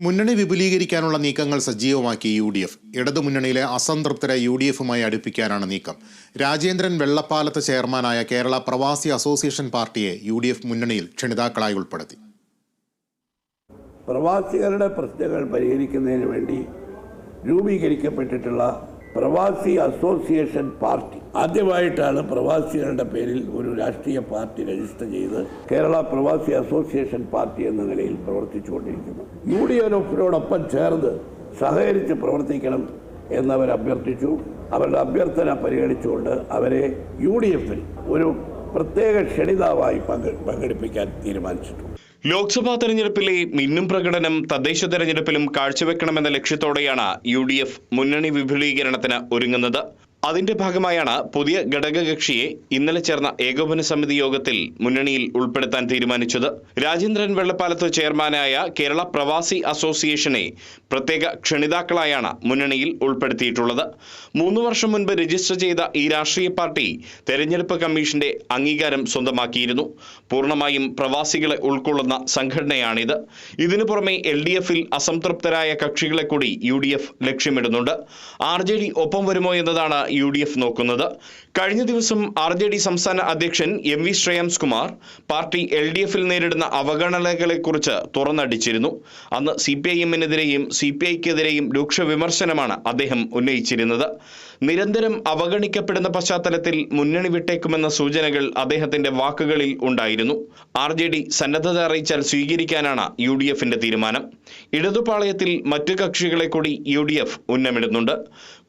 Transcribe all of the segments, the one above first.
മുന്നണി വിപുലീകരിക്കാനുള്ള നീക്കങ്ങൾ സജീവമാക്കി UDF. ഇടതുമുന്നണിയിലെ അസംതൃപ്തരെ UDFുമായി അടുപ്പിക്കാനാണ് നീക്കം. രാജേന്ദ്രൻ വെള്ളപ്പാലത്ത് ചെയർമാനായ കേരള പ്രവാസി അസോസിയേഷൻ പാർട്ടിയെ UDF മുന്നണിയിൽ ക്ഷണിതാക്കളായി ഉൾപ്പെടുത്തി. പ്രവാസികളുടെ പ്രശ്നങ്ങൾ പരിഹരിക്കുന്നതിന് വേണ്ടി രൂപീകരിക്കപ്പെട്ടിട്ടുള്ള പ്രവാസി അസോസിയേഷൻ പാർട്ടി ആദ്യമായിട്ടാണ് പ്രവാസികളുടെ പേരിൽ ഒരു രാഷ്ട്രീയ പാർട്ടി രജിസ്റ്റർ ചെയ്ത് കേരള പ്രവാസി അസോസിയേഷൻ പാർട്ടി എന്ന നിലയിൽ പ്രവർത്തിച്ചുകൊണ്ടിരിക്കുന്നു. UDFിനോടൊപ്പം ചേർന്ന് സഹകരിച്ച് പ്രവർത്തിക്കണം എന്നവർ അഭ്യർത്ഥിച്ചു. അവരുടെ അഭ്യർത്ഥന പരിഗണിച്ചുകൊണ്ട് അവരെ UDFിൽ ഒരു പ്രത്യേക ക്ഷണിതാവായി പങ്കെടുപ്പിക്കാൻ തീരുമാനിച്ചിട്ടുണ്ട്. ലോക്സഭാ തെരഞ്ഞെടുപ്പിലെ മിന്നും പ്രകടനം തദ്ദേശ തെരഞ്ഞെടുപ്പിലും കാഴ്ചവെക്കണമെന്ന ലക്ഷ്യത്തോടെയാണ് UDF മുന്നണി വിപുലീകരണത്തിന് ഒരുങ്ങുന്നത്. അതിന്റെ ഭാഗമായാണ് പുതിയ ഘടകകക്ഷിയെ ഇന്നലെ ചേർന്ന ഏകോപന സമിതി യോഗത്തിൽ മുന്നണിയിൽ ഉൾപ്പെടുത്താൻ തീരുമാനിച്ചത്. രാജേന്ദ്രൻ വെള്ളപ്പാലത്ത് ചെയർമാനായ കേരള പ്രവാസി അസോസിയേഷനെ പ്രത്യേക ക്ഷണിതാക്കളായാണ് മുന്നണിയിൽ ഉൾപ്പെടുത്തിയിട്ടുള്ളത്. 3 വർഷം മുൻപ് രജിസ്റ്റർ ചെയ്ത ഈ രാഷ്ട്രീയ പാർട്ടി തെരഞ്ഞെടുപ്പ് കമ്മീഷന്റെ അംഗീകാരം സ്വന്തമാക്കിയിരുന്നു. പൂർണ്ണമായും പ്രവാസികളെ ഉൾക്കൊള്ളുന്ന സംഘടനയാണിത്. ഇതിനു പുറമെ LDFിൽ അസംതൃപ്തരായ കക്ഷികളെ കൂടി UDF ലക്ഷ്യമിടുന്നുണ്ട്. RJD ഒപ്പം വരുമോ എന്നതാണ് UDF നോക്കുന്നത്. കഴിഞ്ഞ ദിവസം RJD സംസ്ഥാന അധ്യക്ഷൻ MV ശ്രേയാംസ് കുമാർ പാർട്ടി LDFിൽ നേരിടുന്ന അവഗണനകളെക്കുറിച്ച് തുറന്നടിച്ചിരുന്നു. അന്ന് CPIMനെതിരെയും CPIക്കെതിരെയും രൂക്ഷ വിമർശനമാണ് അദ്ദേഹം ഉന്നയിച്ചിരുന്നത്. നിരന്തരം അവഗണിക്കപ്പെടുന്ന പശ്ചാത്തലത്തിൽ മുന്നണി വിട്ടേക്കുമെന്ന സൂചനകൾ അദ്ദേഹത്തിന്റെ വാക്കുകളിൽ ഉണ്ടായിരുന്നു. RJD സന്നദ്ധത അറിയിച്ചാൽ സ്വീകരിക്കാനാണ് UDFിന്റെ തീരുമാനം. ഇടതുപാളയത്തിൽ മറ്റു കക്ഷികളെ കൂടി UDF ഉന്നമിടുന്നുണ്ട്.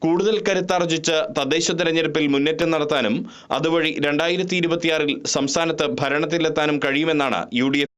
കൂടുതൽ കരുത്താർജിച്ച് തദ്ദേശ തെരഞ്ഞെടുപ്പിൽ മുന്നേറ്റം നടത്താനും അതുവഴി 2026 സംസ്ഥാനത്ത് ഭരണത്തിലെത്താനും കഴിയുമെന്നാണ് UDF